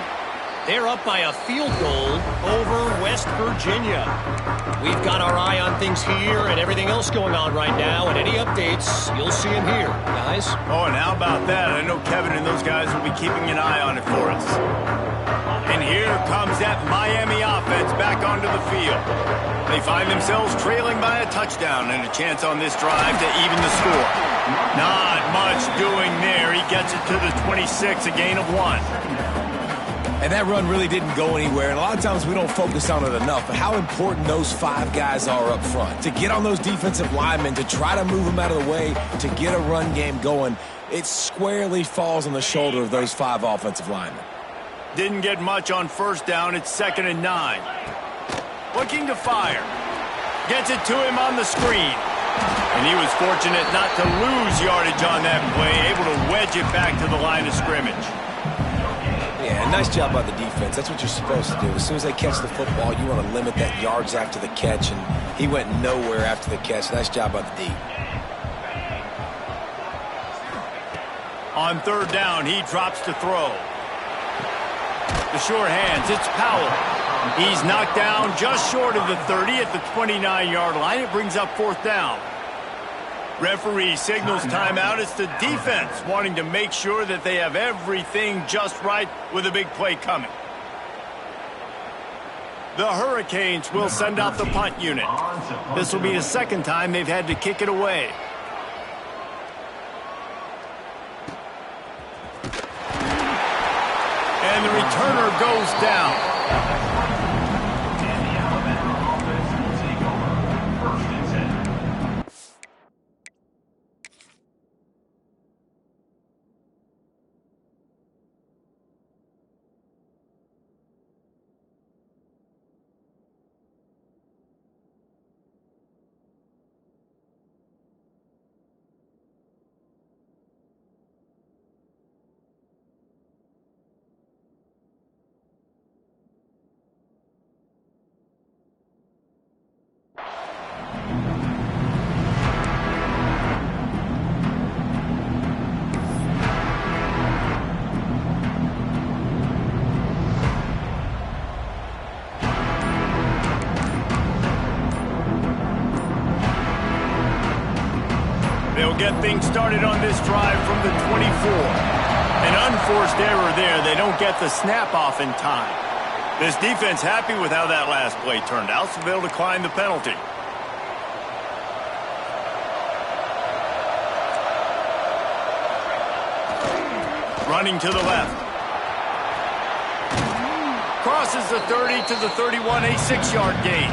They're up by a field goal over West Virginia. We've got our eye on things here and everything else going on right now, and any updates, you'll see them here, guys. Oh, and how about that? I know Kevin and those guys will be keeping an eye on it for us. And here comes that Miami offense back onto the field. They find themselves trailing by a touchdown and a chance on this drive to even the score. Not much doing there. He gets it to the 26, a gain of 1. And that run really didn't go anywhere. And a lot of times we don't focus on it enough, but how important those 5 guys are up front. To get on those defensive linemen, to try to move them out of the way, to get a run game going, it squarely falls on the shoulder of those 5 offensive linemen. Didn't get much on first down. It's 2nd and 9. Looking to fire. Gets it to him on the screen. And he was fortunate not to lose yardage on that play, able to wedge it back to the line of scrimmage. Yeah, nice job by the defense. That's what you're supposed to do. As soon as they catch the football, you want to limit that yards after the catch, and he went nowhere after the catch. Nice job by the D. On 3rd down, he drops to throw. The sure hands, it's Powell. He's knocked down just short of the 30 at the 29-yard line. It brings up 4th down. Referee signals timeout. It's the defense wanting to make sure that they have everything just right with a big play coming. The Hurricanes will send out the punt unit. This will be the 2nd time they've had to kick it away. And the returner goes down. Get things started on this drive from the 24. An unforced error there. They don't get the snap off in time. This defense happy with how that last play turned out, so they'll decline the penalty. Running to the left. Crosses the 30 to the 31, a 6-yard gain.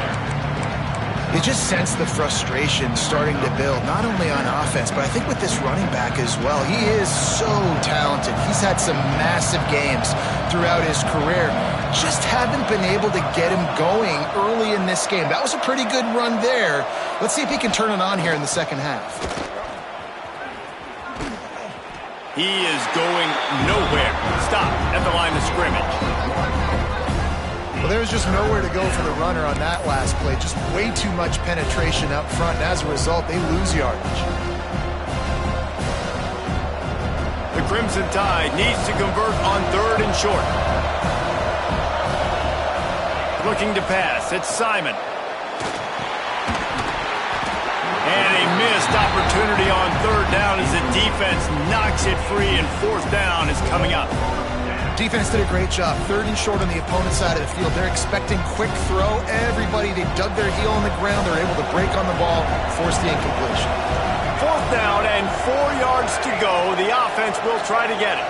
You just sense the frustration starting to build, not only on offense, but I think with this running back as well. He is so talented. He's had some massive games throughout his career. Just haven't been able to get him going early in this game. That was a pretty good run there. Let's see if he can turn it on here in the 2nd half. He is going nowhere. Stop at the line of scrimmage. Well, there's just nowhere to go for the runner on that last play. Just way too much penetration up front, and as a result, they lose yardage. The Crimson Tide needs to convert on 3rd and short. Looking to pass. It's Simon. And a missed opportunity on 3rd down as the defense knocks it free, and 4th down is coming up. Defense did a great job. 3rd and short on the opponent's side of the field. They're expecting quick throw. Everybody, they dug their heel on the ground. They're able to break on the ball, force the incompletion. 4th down and 4 yards to go. The offense will try to get it.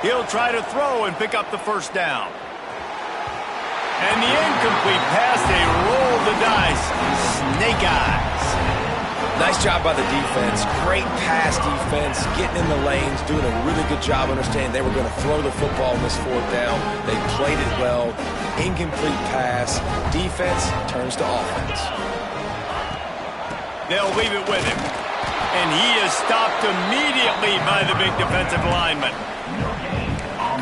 He'll try to throw and pick up the 1st down. And the incomplete pass, they roll the dice. Snake eyes. Nice job by the defense. Great pass defense, getting in the lanes, doing a really good job understanding they were going to throw the football on this 4th down. They played it well. Incomplete pass. Defense turns to offense. They'll leave it with him. And he is stopped immediately by the big defensive lineman.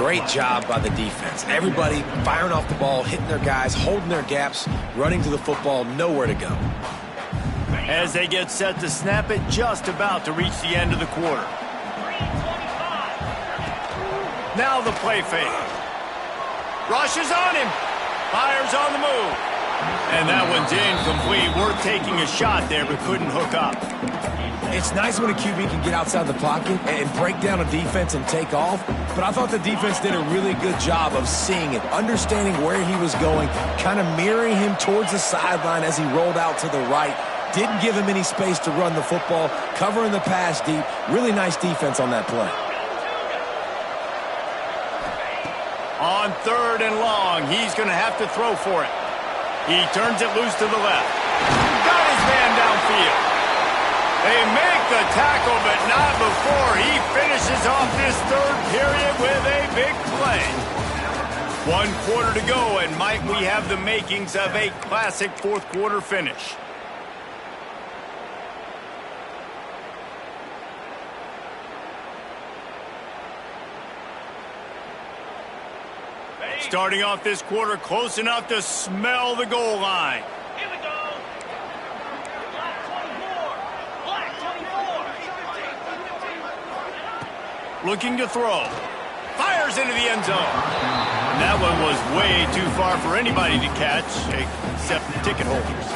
Great job by the defense. Everybody firing off the ball, hitting their guys, holding their gaps, running to the football, nowhere to go. As they get set to snap it, just about to reach the end of the quarter. Now the play fake. Rushes on him. Fires on the move. And that one's incomplete. Worth taking a shot there, but couldn't hook up. It's nice when a QB can get outside the pocket and break down a defense and take off, but I thought the defense did a really good job of seeing it, understanding where he was going, kind of mirroring him towards the sideline as he rolled out to the right. Didn't give him any space to run the football, covering the pass deep. Really nice defense on that play. On 3rd and long, he's going to have to throw for it. He turns it loose to the left. Got his man downfield. They make the tackle, but not before he finishes off this 3rd period with a big play. 1 quarter to go, and might we have the makings of a classic 4th quarter finish. Starting off this quarter close enough to smell the goal line. Here we go. Black 24. Black 24. Looking to throw. Fires into the end zone. And that one was way too far for anybody to catch, except ticket holders.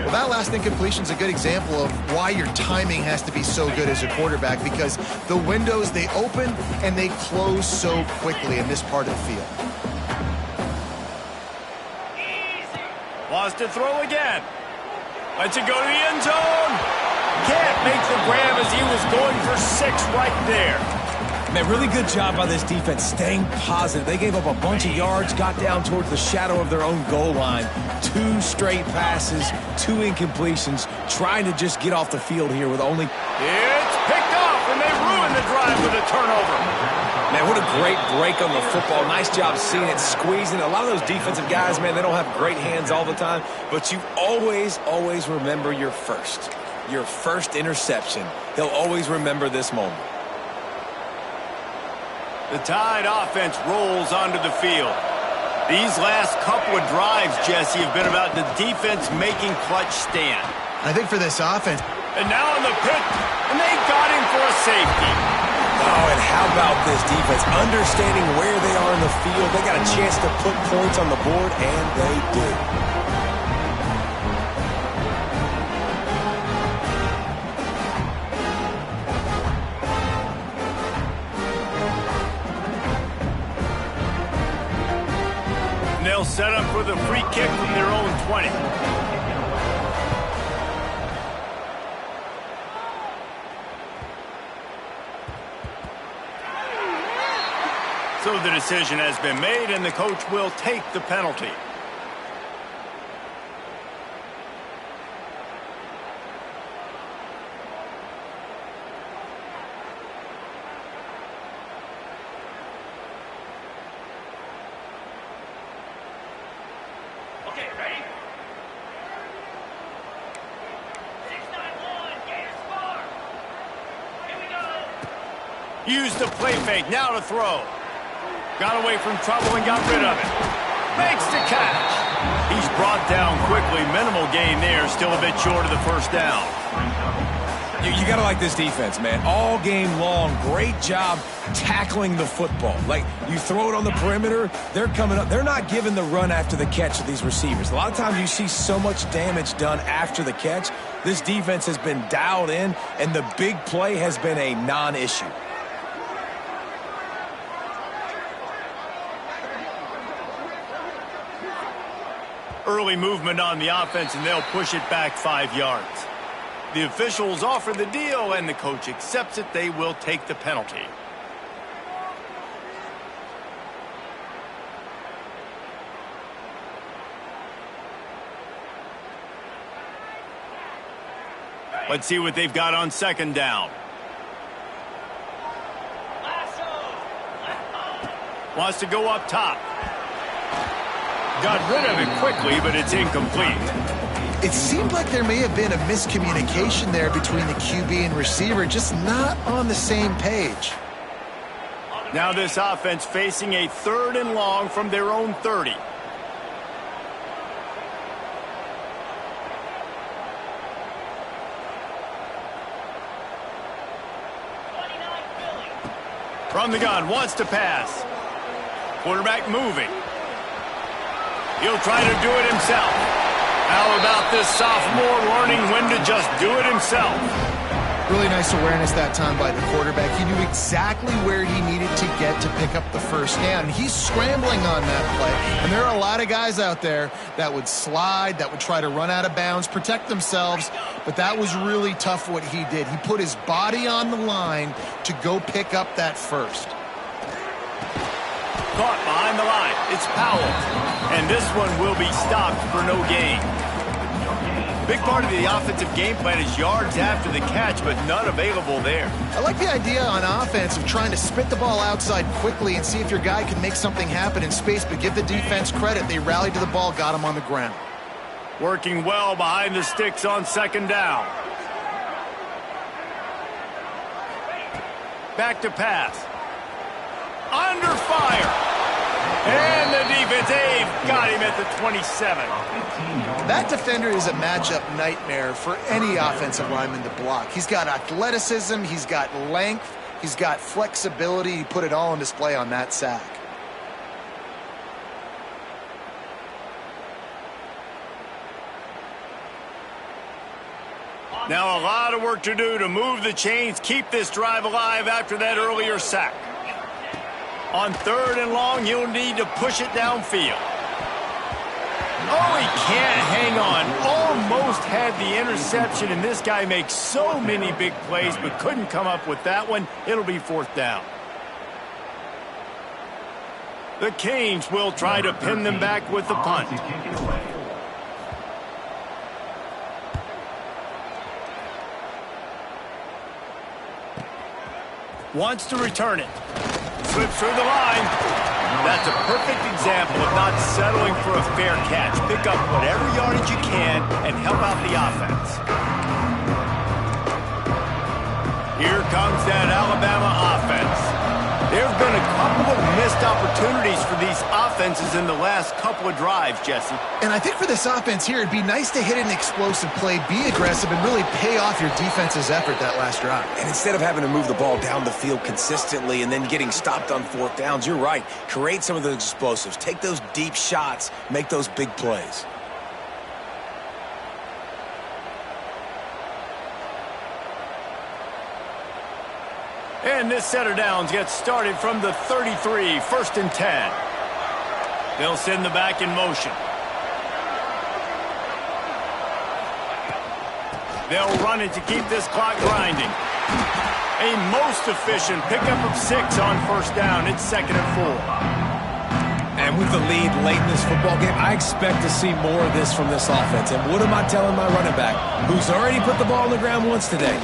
Well, that last incompletion is a good example of why your timing has to be so good as a quarterback, because the windows, they open and they close so quickly in this part of the field. Wants to throw again. Lets it go to the end zone. Can't make the grab as he was going for 6 right there. Man, really good job by this defense staying positive. They gave up a bunch of yards, got down towards the shadow of their own goal line. 2 straight passes, 2 incompletions, trying to just get off the field here with only... It's picked off, and they ruin the drive with a turnover. Man, what a great break on the football. Nice job seeing it, squeezing. A lot of those defensive guys, man, they don't have great hands all the time, but you always remember your first interception. They'll always remember this moment. The Tide offense rolls onto the field. These last couple of drives, Jesse, have been about the defense making clutch stand. I think for this offense... And now in the pit, and they got him for a safety. Oh, and how about this defense? Understanding where they are in the field. They got a chance to put points on the board, and they did. And they'll set up for the free kick from their own 20. So the decision has been made, and the coach will take the penalty. Okay, ready? 6-9-1, Gators far. Here we go. Use the play fake, now to throw. Got away from trouble and got rid of it. Makes the catch. He's brought down quickly. Minimal gain there. Still a bit short of the first down. You got to like this defense, man. All game long, great job tackling the football. Like, you throw it on the perimeter, they're coming up. They're not giving the run after the catch to these receivers. A lot of times you see so much damage done after the catch. This defense has been dialed in, and the big play has been a non-issue. Early movement on the offense, and they'll push it back 5 yards. The officials offer the deal, and the coach accepts it. They will take the penalty. Let's see what they've got on 2nd down. Wants to go up top. Got rid of it quickly, but it's incomplete. It seemed like there may have been a miscommunication there between the QB and receiver, just not on the same page. Now this offense facing a 3rd and long from their own 30. From the gun, wants to pass. Quarterback moving. He'll try to do it himself. How about this sophomore learning when to just do it himself? Really nice awareness that time by the quarterback. He knew exactly where he needed to get to pick up the first down. He's scrambling on that play. And there are a lot of guys out there that would slide, that would try to run out of bounds, protect themselves. But that was really tough what he did. He put his body on the line to go pick up that first. Caught behind the line. It's Powell. And this one will be stopped for no gain. Big part of the offensive game plan is yards after the catch, but none available there. I like the idea on offense of trying to spit the ball outside quickly and see if your guy can make something happen in space, but give the defense credit. They rallied to the ball, got him on the ground. Working well behind the sticks on second down. Back to pass. Under fire. And the defense, they've got him at the 27. That defender is a matchup nightmare for any offensive lineman to block. He's got athleticism, he's got length, he's got flexibility. He put it all on display on that sack. Now a lot of work to do to move the chains, keep this drive alive after that earlier sack. On third and long, you'll need to push it downfield. Oh, he can't hang on. Almost had the interception, and this guy makes so many big plays, but couldn't come up with that one. It'll be fourth down. The Canes will try to pin them back with the punt. Wants to return it. Slips through the line. That's a perfect example of not settling for a fair catch. Pick up whatever yardage you can and help out the offense. Here comes that Alabama offense. There have been a couple of missed opportunities for these offenses in the last couple of drives, Jesse. And I think for this offense here, it'd be nice to hit an explosive play, be aggressive, and really pay off your defense's effort that last drive. And instead of having to move the ball down the field consistently and then getting stopped on fourth downs, you're right. Create some of those explosives. Take those deep shots. Make those big plays. And this set of downs gets started from the 33, first and 10. They'll send the back in motion. They'll run it to keep this clock grinding. A most efficient pickup of 6 on first down. It's second and 4. And with the lead late in this football game, I expect to see more of this from this offense. And what am I telling my running back, who's already put the ball on the ground once today?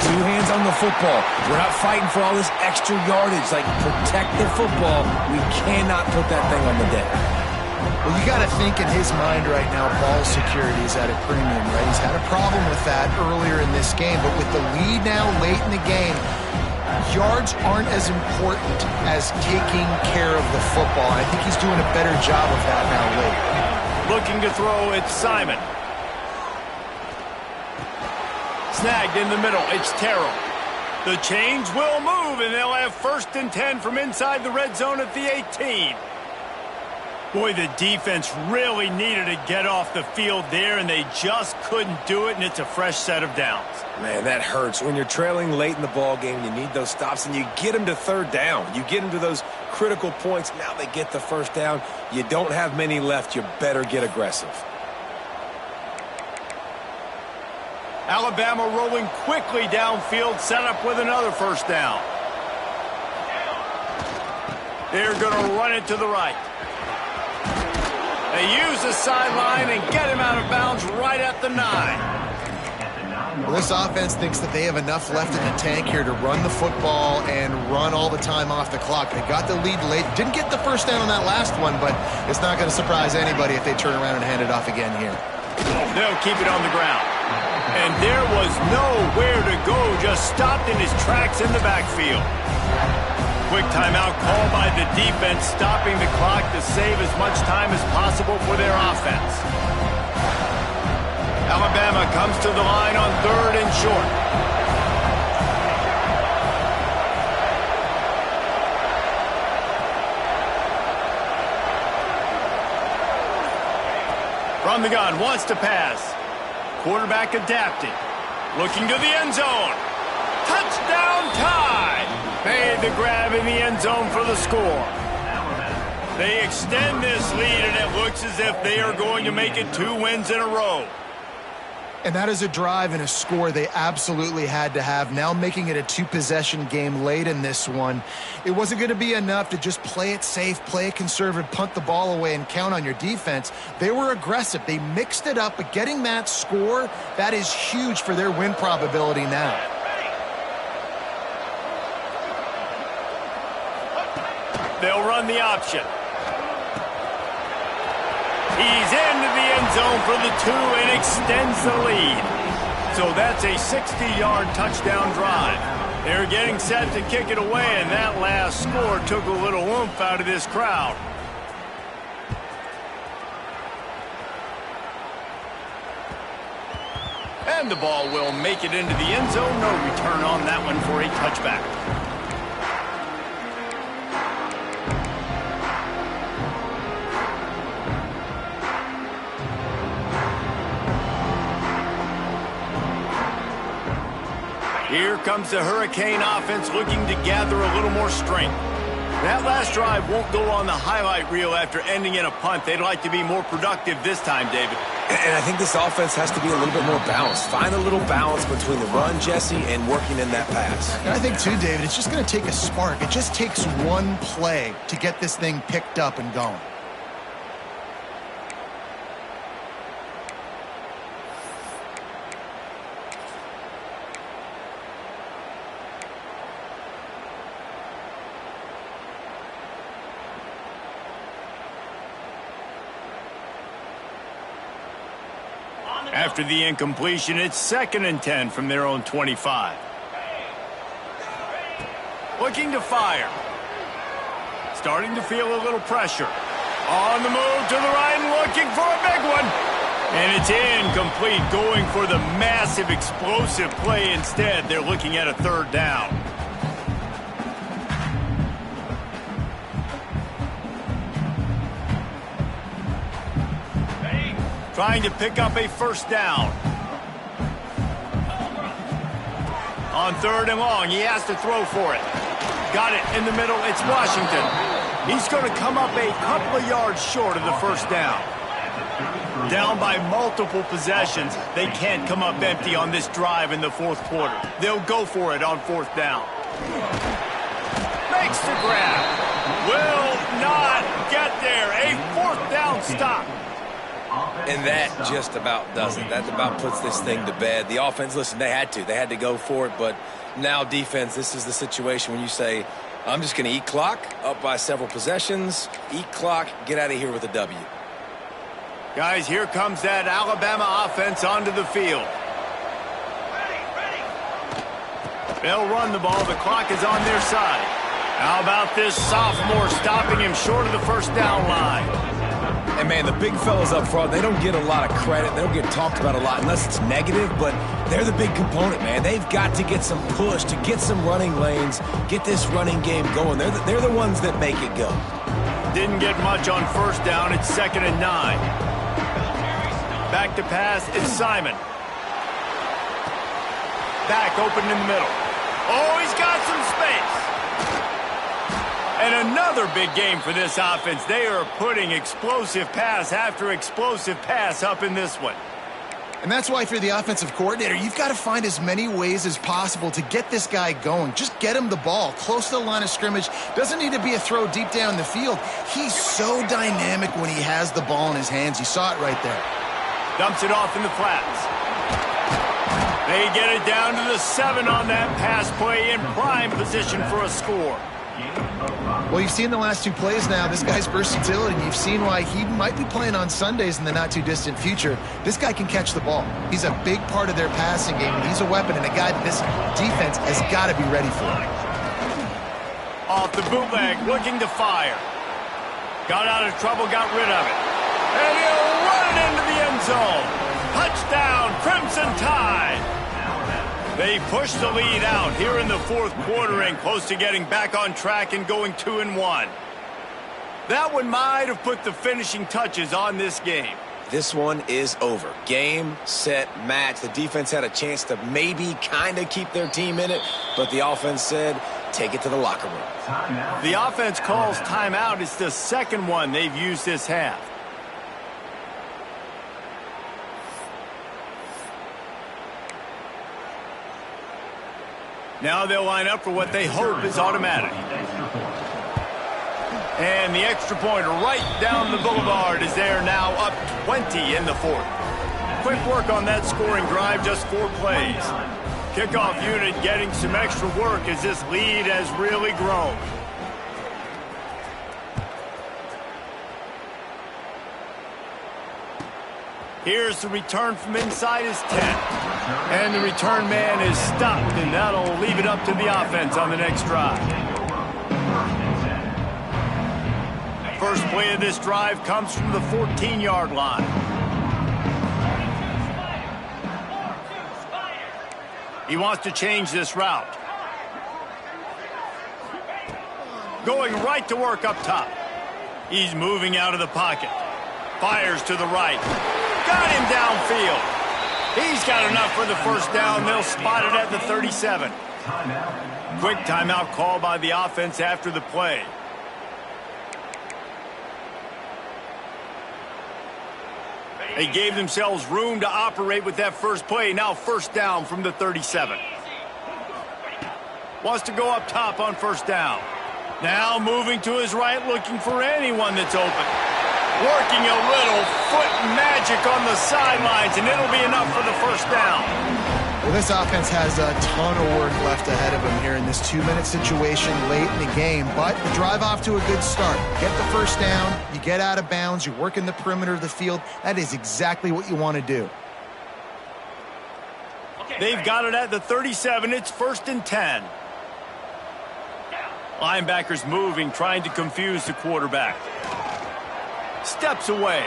2 hands on the football. We're not fighting for all this extra yardage. Like, protect the football. We cannot put that thing on the deck. Well, you got to think in his mind right now, ball security is at a premium, right? He's had a problem with that earlier in this game, but with the lead now late in the game, yards aren't as important as taking care of the football. I think he's doing a better job of that now late. Looking to throw, it's Simon. Snagged in the middle, it's Terrell. The chains will move, and they'll have first and 10 from inside the red zone at the 18. Boy, the defense really needed to get off the field there, and they just couldn't do it, and it's a fresh set of downs. Man, that hurts. When you're trailing late in the ball game, you need those stops, and you get them to third down. You get them to those critical points. Now they get the first down. You don't have many left. You better get aggressive. Alabama rolling quickly downfield, set up with another first down. They're going to run it to the right. They use the sideline and get him out of bounds right at the 9. Well, this offense thinks that they have enough left in the tank here to run the football and run all the time off the clock. They got the lead late. Didn't get the first down on that last one, but it's not going to surprise anybody if they turn around and hand it off again here. They'll keep it on the ground. And there was nowhere to go, just stopped in his tracks in the backfield. Quick timeout called by the defense, stopping the clock to save as much time as possible for their offense. Alabama comes to the line on third and short. From the gun, wants to pass. Quarterback adapting. Looking to the end zone. Touchdown tie! Made the grab in the end zone for the score. They extend this lead, and it looks as if they are going to make it 2 wins in a row. And that is a drive and a score they absolutely had to have. Now making it a 2-possession game late in this one. It wasn't going to be enough to just play it safe, play it conservative, punt the ball away, and count on your defense. They were aggressive. They mixed it up, but getting that score, that is huge for their win probability now. They'll run the option. He's into the end zone for the 2 and extends the lead. So that's a 60-yard touchdown drive. They're getting set to kick it away, and that last score took a little oomph out of this crowd. And the ball will make it into the end zone. No return on that one for a touchback. Here comes the Hurricane offense looking to gather a little more strength. That last drive won't go on the highlight reel after ending in a punt. They'd like to be more productive this time, David. And I think this offense has to be a little bit more balanced. Find a little balance between the run, Jesse, and working in that pass. And I think, too, David, it's just going to take a spark. It just takes one play to get this thing picked up and going. After the incompletion, it's 2nd and 10 from their own 25. Looking to fire. Starting to feel a little pressure. On the move to the right and looking for a big one. And it's incomplete, going for the massive explosive play instead. They're looking at a 3rd down. Trying to pick up a 1st down. On 3rd and long, he has to throw for it. Got it in the middle, it's Washington. He's going to come up a couple of yards short of the 1st down. Down by multiple possessions, they can't come up empty on this drive in the 4th quarter. They'll go for it on 4th down. Makes the grab. Will not get there. A 4th down stop. And that just about does it. That about puts this thing to bed. The offense, listen, they had to go for it, but now defense, this is the situation when you say, I'm just going to eat clock, up by several possessions, eat clock, get out of here with a W. Guys, here comes that Alabama offense onto the field. They'll run the ball. The clock is on their side. How about this sophomore stopping him short of the 1st down line? And, man, the big fellas up front, they don't get a lot of credit. They don't get talked about a lot unless it's negative, but they're the big component, man. They've got to get some push, to get some running lanes, get this running game going. They're the ones that make it go. Didn't get much on 1st down. It's 2nd and 9. Back to pass, it's Simon. Back open in the middle. Oh, he's got some space. And another big game for this offense. They are putting explosive pass after explosive pass up in this one. And that's why, if you're the offensive coordinator, you've got to find as many ways as possible to get this guy going. Just get him the ball close to the line of scrimmage. Doesn't need to be a throw deep down the field. He's so dynamic when he has the ball in his hands. You saw it right there. Dumps it off in the flats. They get it down to the 7 on that pass play, in prime position for a score. Well, you've seen the last 2 plays now. This guy's versatility. You've seen why he might be playing on Sundays in the not-too-distant future. This guy can catch the ball. He's a big part of their passing game, and he's a weapon and a guy that this defense has got to be ready for. Off the bootleg, looking to fire. Got out of trouble, got rid of it. And he'll run it into the end zone. Touchdown, Crimson Tide. They push the lead out here in the 4th quarter and close to getting back on track and going 2-1. That one might have put the finishing touches on this game. This one is over. Game, set, match. The defense had a chance to maybe kind of keep their team in it, but the offense said, take it to the locker room. The offense calls timeout. It's the second one they've used this half. Now they'll line up for what they hope is automatic. And the extra point right down the boulevard is there, now up 20 in the fourth. Quick work on that scoring drive, just 4 plays. Kickoff unit getting some extra work as this lead has really grown. Here's the return from inside his 10. And the return man is stopped, and that'll leave it up to the offense on the next drive. First play of this drive comes from the 14-yard line. He wants to change this route. Going right to work up top. He's moving out of the pocket. Fires to the right. Got him downfield. He's got enough for the first down. They'll spot it at the 37. Quick timeout call by the offense after the play. They gave themselves room to operate with that first play. Now first down from the 37. Wants to go up top on first down. Now moving to his right, looking for anyone that's open. Working a little foot magic on the sidelines, and it'll be enough for the first down. Well, this offense has a ton of work left ahead of them here in this 2-minute situation late in the game, but the drive off to a good start. Get the first down, you get out of bounds, you work in the perimeter of the field. That is exactly what you want to do. They've got it at the 37. It's 1st and 10. Linebackers moving, trying to confuse the quarterback. Steps away.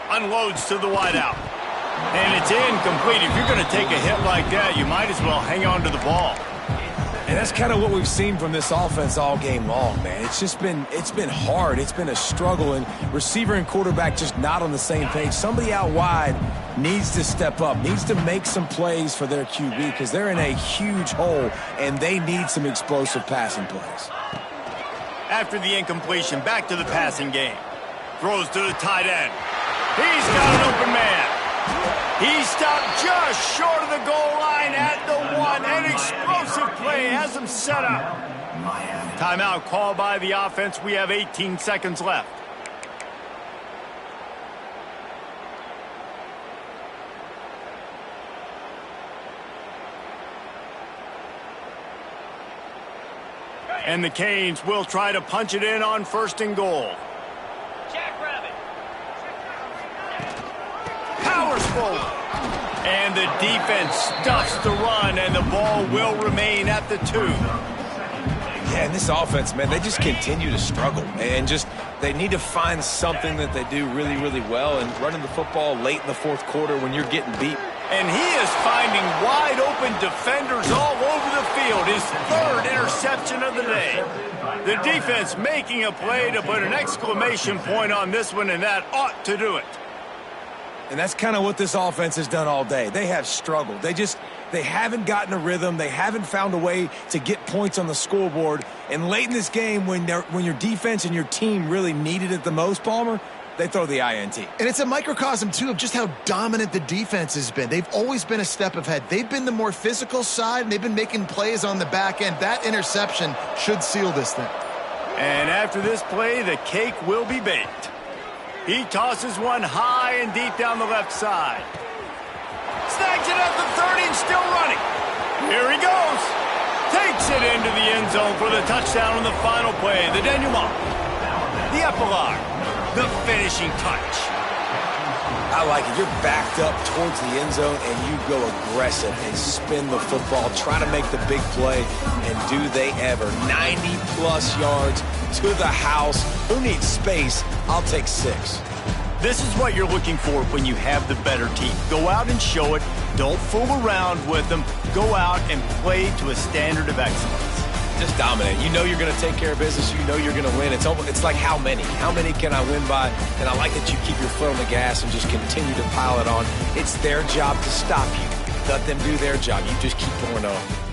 Unloads to the wideout. And it's incomplete. If you're going to take a hit like that, you might as well hang on to the ball. And that's kind of what we've seen from this offense all game long, man. It's been hard. It's been a struggle, and receiver and quarterback just not on the same page. Somebody out wide needs to step up, needs to make some plays for their QB because they're in a huge hole, and they need some explosive passing plays. After the incompletion, back to the passing game. Throws to the tight end. He's got an open man. He stopped just short of the goal line at the 1. An explosive play has him set up. Timeout called by the offense. We have 18 seconds left. And the Canes will try to punch it in on 1st and goal. Powers forward. And the defense stuffs the run, and the ball will remain at the 2. Yeah, and this offense, man, they just continue to struggle. And they need to find something that they do really, really well. And running the football late in the 4th quarter when you're getting beat. And he is finding wide open defenders all over the field. His 3rd interception of the day. The defense making a play to put an exclamation point on this one, and that ought to do it. And that's kind of what this offense has done all day. They have struggled. They haven't gotten a rhythm. They haven't found a way to get points on the scoreboard. And late in this game, when your defense and your team really needed it the most, Palmer, they throw the INT. And it's a microcosm, too, of just how dominant the defense has been. They've always been a step ahead. They've been the more physical side, and they've been making plays on the back end. That interception should seal this thing. And after this play, the cake will be baked. He tosses one high and deep down the left side. Snags it at the 30 and still running. Here he goes. Takes it into the end zone for the touchdown on the final play. The denouement. The epilogue. The finishing touch. I like it. You're backed up towards the end zone, and you go aggressive and spin the football, try to make the big play, and do they ever. 90-plus yards to the house. Who needs space? I'll take 6. This is what you're looking for when you have the better team. Go out and show it. Don't fool around with them. Go out and play to a standard of excellence. Just dominate. You know you're going to take care of business. You know you're going to win. It's like how many? How many can I win by? And I like that you keep your foot on the gas and just continue to pile it on. It's their job to stop you. Let them do their job. You just keep going on.